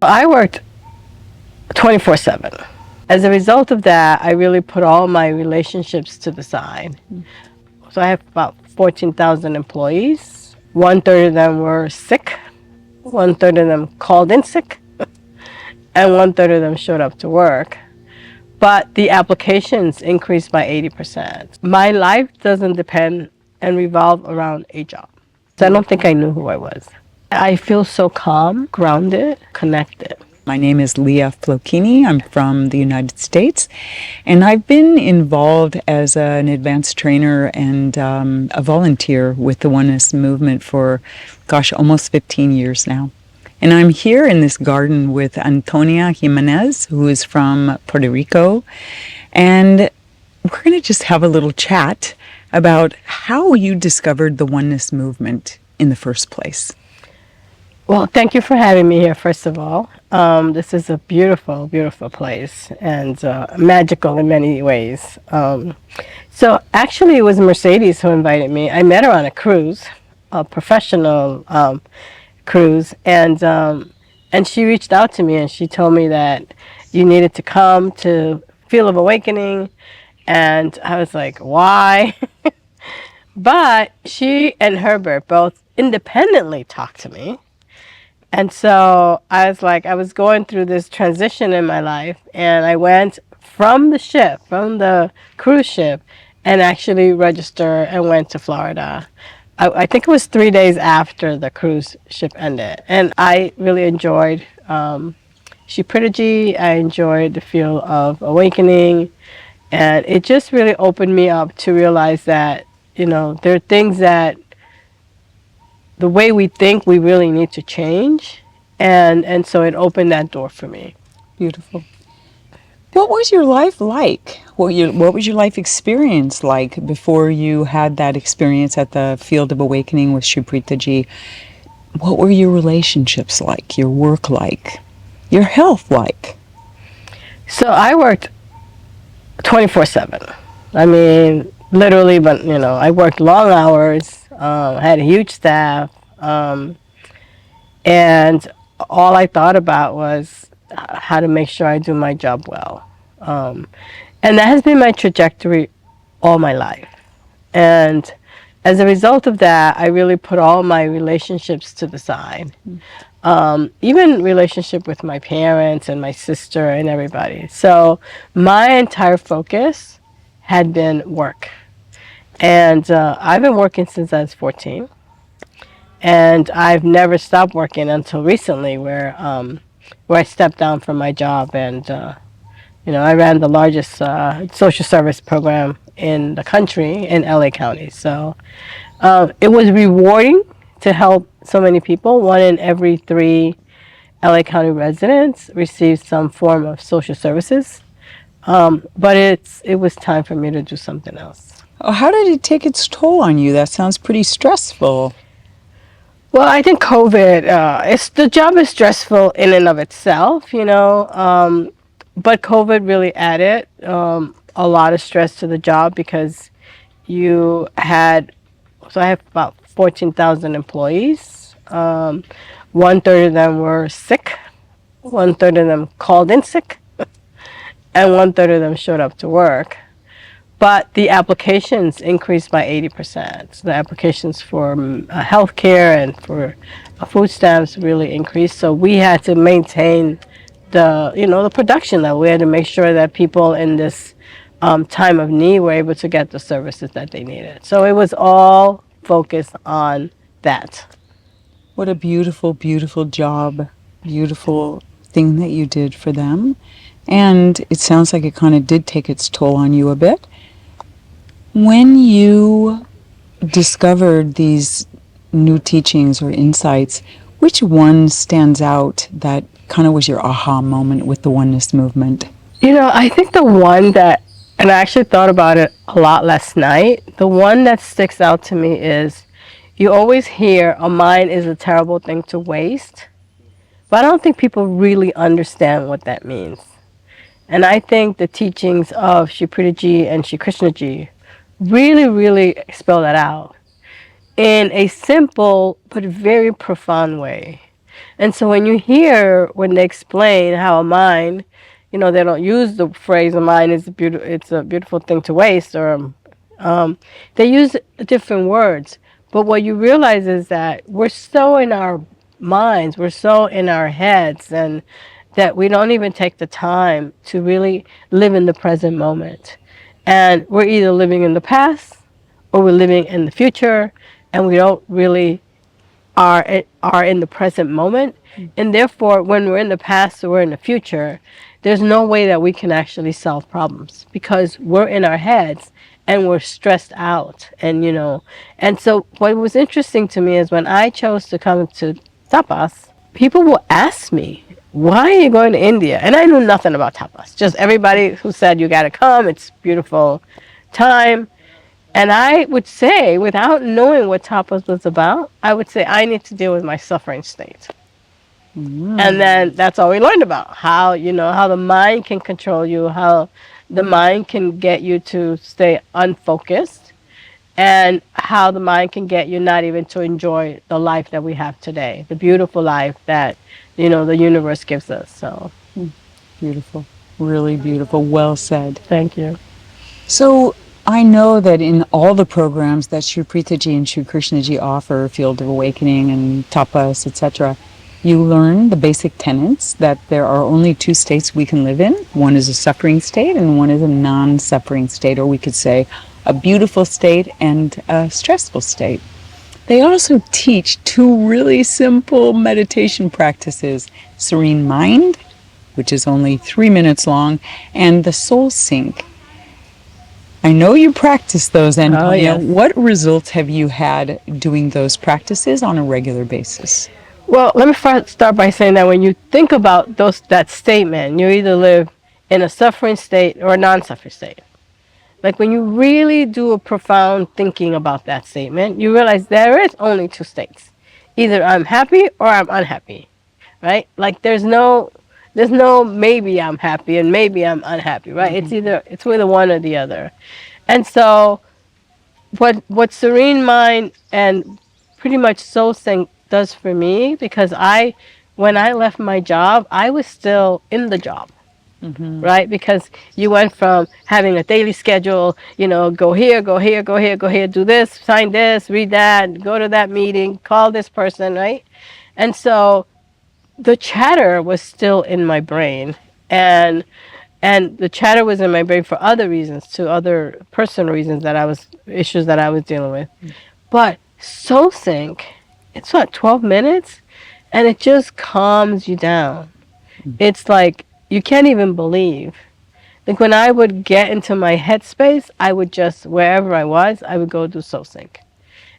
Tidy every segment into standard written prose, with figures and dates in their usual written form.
I worked 24/7. As a result of that, I really put all my relationships to the side. So I have about 14,000 employees. One third of them were sick. One third of them called in sick. And one third of them showed up to work. But the applications increased by 80%. My life doesn't depend and revolve around a job. So I don't think I knew who I was. I feel so calm, grounded, connected. My name is Leah Flocchini. I'm from the United States, and I've been involved as an advanced trainer and a volunteer with the Oneness movement for, almost 15 years now. And I'm here in this garden with Antonia Jimenez, who is from Puerto Rico, and we're going to just have a little chat about how you discovered the Oneness movement in the first place. Well, thank you for having me here, first of all. This is a beautiful, beautiful place and magical in many ways. So actually, it was Mercedes who invited me. I met her on a cruise, a professional cruise, and she reached out to me and she told me that you needed to come to Field of Awakening, and I was like, why? But she and Herbert both independently talked to me. And so I was like, I was going through this transition in my life, and I went from the ship, from the cruise ship, and actually registered and went to Florida. I think it was 3 days after the cruise ship ended. And I really enjoyed Preethaji. I enjoyed the feel of awakening. And it just really opened me up to realize that, there are things that the way we think we really need to change, and so it opened that door for me. Beautiful. What was your life like? What was your life experience like before you had that experience at the Field of Awakening with Preethaji? What were your relationships like, your work like, your health like? So I worked 24/7. I mean, literally, but I worked long hours. Had a huge staff, and all I thought about was how to make sure I do my job well. And that has been my trajectory all my life. And as a result of that, I really put all my relationships to the side. Even relationship with my parents and my sister and everybody. So my entire focus had been work. And I've been working since I was 14. And I've never stopped working until recently, where I stepped down from my job, and I ran the largest social service program in the country in LA County. So it was rewarding to help so many people. 1 in every 3 LA County residents receive some form of social services. But it was time for me to do something else. Oh, how did it take its toll on you? That sounds pretty stressful. Well, I think COVID, the job is stressful in and of itself, but COVID really added a lot of stress to the job because so I have about 14,000 employees. One third of them were sick. One third of them called in sick. And one third of them showed up to work. But the applications increased by 80%. So the applications for healthcare and for food stamps really increased. So we had to maintain the production level. We had to make sure that people in this time of need were able to get the services that they needed. So it was all focused on that. What a beautiful, beautiful job, beautiful thing that you did for them. And it sounds like it kind of did take its toll on you a bit. When you discovered these new teachings or insights, which one stands out that kind of was your aha moment with the Oneness movement? I think the one that, and I actually thought about it a lot last night, the one that sticks out to me is you always hear a mind is a terrible thing to waste, but I don't think people really understand what that means. And I think the teachings of Preethaji and Krishnaji really, really spell that out in a simple but very profound way. And so when you hear when they explain how a mind, they don't use the phrase "a mind is it's a beautiful thing to waste," or they use different words. But what you realize is that we're so in our minds, we're so in our heads, and that we don't even take the time to really live in the present moment. And we're either living in the past or we're living in the future, and we don't really are in the present moment. And therefore, when we're in the past or we're in the future, there's no way that we can actually solve problems because we're in our heads and we're stressed out. And so what was interesting to me is when I chose to come to tapas, people will ask me, why are you going to India? And I knew nothing about tapas. Just everybody who said, you got to come, it's beautiful time. And I would say, without knowing what tapas was about, I would say I need to deal with my suffering state. And then that's all we learned about how the mind can control you, how the mind can get you to stay unfocused, and how the mind can get you not even to enjoy the life that we have today, the beautiful life that the universe gives us. So Beautiful. Really beautiful. Well said. thank you. So I know that in all the programs that Shri Preethaji and Shri Krishnaji offer, Field of Awakening and Tapas, etc., you learn the basic tenets that there are only two states we can live in. One is a suffering state and one is a non-suffering state, or we could say a beautiful state and a stressful state. They also teach two really simple meditation practices: serene mind, which is only 3 minutes long, and the soul sync. I know you practice those, Antonia. Yes. What results have you had doing those practices on a regular basis? Well, let me first start by saying that when you think about that statement, you either live in a suffering state or a non-suffering state. Like when you really do a profound thinking about that statement, you realize there is only two states. Either I'm happy or I'm unhappy, right? Like there's no maybe I'm happy and maybe I'm unhappy, right? It's either one or the other. And so what serene mind and pretty much soul sync does for me, because when I left my job, I was still in the job, right? Because you went from having a daily schedule, go here, go here, go here, go here, do this, sign this, read that, go to that meeting, call this person, right? And so the chatter was still in my brain, and the chatter was in my brain for other reasons, to other personal reasons, issues that I was dealing with. But soul sync, it's what, 12 minutes? And it just calms you down. It's like you can't even believe. Like when I would get into my headspace, I would just, wherever I was, I would go do soul sync.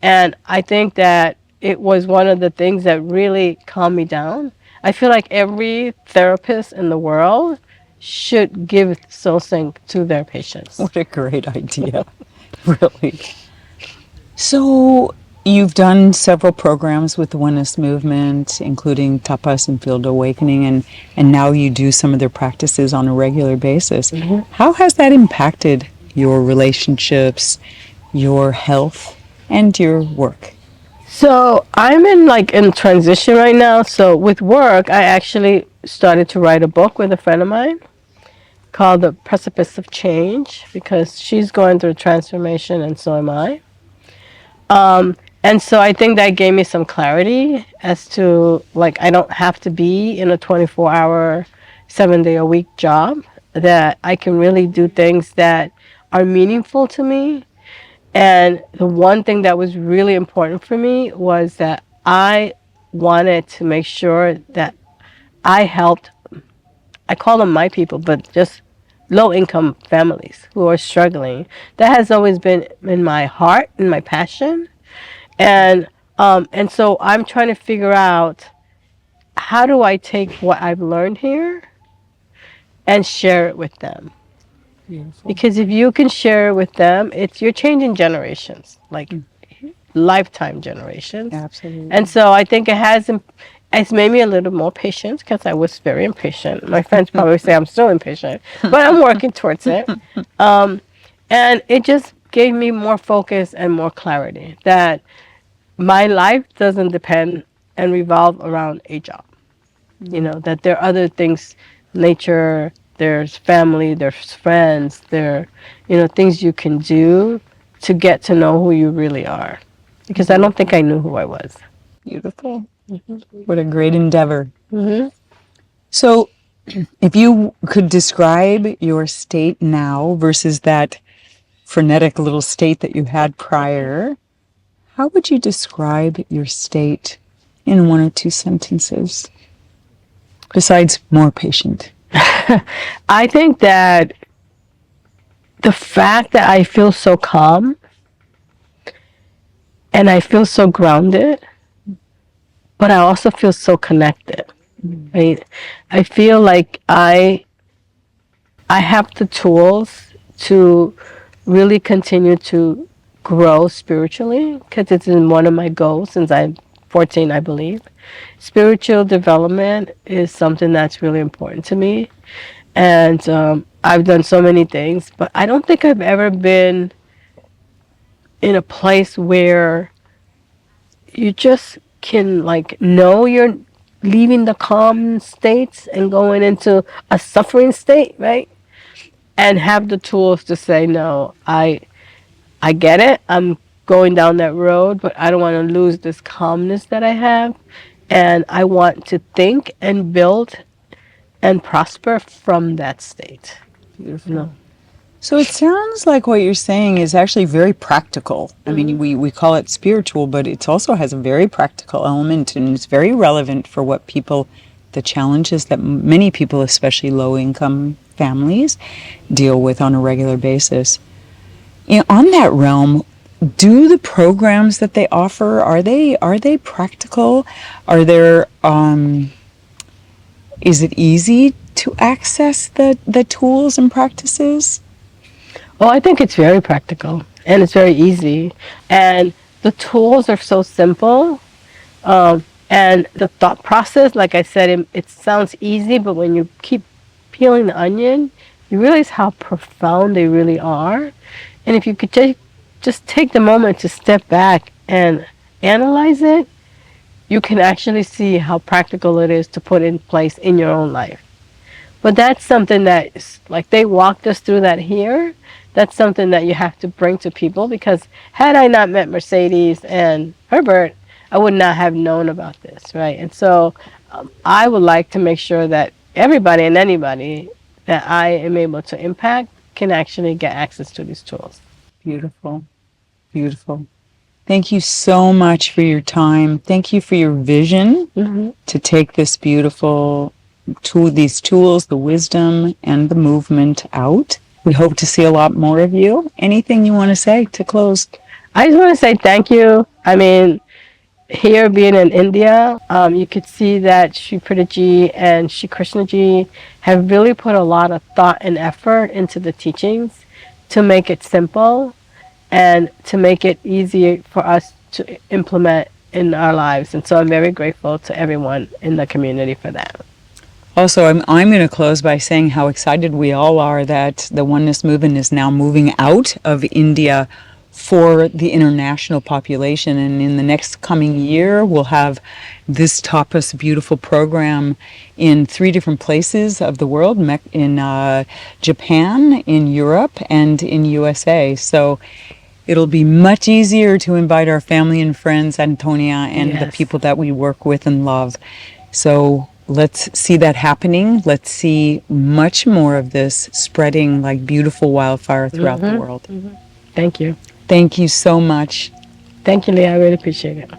And I think that it was one of the things that really calmed me down. I feel like every therapist in the world should give soul sync to their patients. What a great idea. Really. So you've done several programs with the Oneness movement, including Tapas and Field Awakening, and now you do some of their practices on a regular basis. How has that impacted your relationships, your health, and your work? So I'm in transition right now. So with work, I actually started to write a book with a friend of mine called The Precipice of Change, because she's going through transformation and so am I. And so I think that gave me some clarity as to, like, I don't have to be in a 24-hour, 7-day-a-week job, that I can really do things that are meaningful to me. And the one thing that was really important for me was that I wanted to make sure that I helped, I call them my people, but just low income families who are struggling. That has always been in my heart and my passion. And so I'm trying to figure out, how do I take what I've learned here and share it with them? Beautiful. Because if you can share it with them, you're changing generations, like lifetime generations. Absolutely. And so I think it's made me a little more patient, because I was very impatient. My friends probably say I'm still impatient, but I'm working towards it. And it just gave me more focus and more clarity that my life doesn't depend and revolve around a job. You know, that there are other things, nature, there's family, there's friends, there, things you can do to get to know who you really are. Because I don't think I knew who I was. Beautiful. What a great endeavor. Hmm. So, if you could describe your state now versus that frenetic little state that you had prior, how would you describe your state in one or two sentences? Besides more patient. I think that the fact that I feel so calm and I feel so grounded, but I also feel so connected. Right? I feel like I have the tools to really continue to grow spiritually because it's in one of my goals since I'm 14, I believe. Spiritual development is something that's really important to me. And I've done so many things, but I don't think I've ever been in a place where you just can like know you're leaving the calm states and going into a suffering state, right? And have the tools to say no. I get it. I'm going down that road, but I don't want to lose this calmness that I have, and I want to think and build and prosper from that state. Beautiful. So it sounds like what you're saying is actually very practical. I mean, we call it spiritual, but it also has a very practical element and it's very relevant for what people, the challenges that many people, especially low-income families, deal with on a regular basis. On that realm, do the programs that they offer, are they practical? Are there is it easy to access the tools and practices? Well, I think it's very practical and it's very easy, and the tools are so simple. And the thought process, like I said, it sounds easy, but when you keep peeling the onion, you realize how profound they really are. And if you could just take the moment to step back and analyze it, you can actually see how practical it is to put in place in your own life. But that's something that is, like they walked us through that here. That's something that you have to bring to people because had I not met Mercedes and Herbert, I would not have known about this, right? And so I would like to make sure that everybody and anybody that I am able to impact can actually get access to these tools. Beautiful. Beautiful. Thank you so much for your time. Thank you for your vision to take this beautiful tool, these tools, the wisdom and the movement out. We hope to see a lot more of you. Anything you want to say to close? I just want to say thank you. I mean, here being in India, you could see that Sri Preethaji and Sri Krishnaji have really put a lot of thought and effort into the teachings to make it simple and to make it easy for us to implement in our lives. And so I'm very grateful to everyone in the community for that. Also, I'm going to close by saying how excited we all are that the Oneness movement is now moving out of India for the international population. And in the next coming year, we'll have this Tapas Beautiful program in 3 different places of the world, in Japan, in Europe, and in USA. So it'll be much easier to invite our family and friends, Antonia, and the people that we work with and love. So let's see that happening. Let's see much more of this spreading like beautiful wildfire throughout the world. Thank you. Thank you so much. Thank you, Leah. I really appreciate it.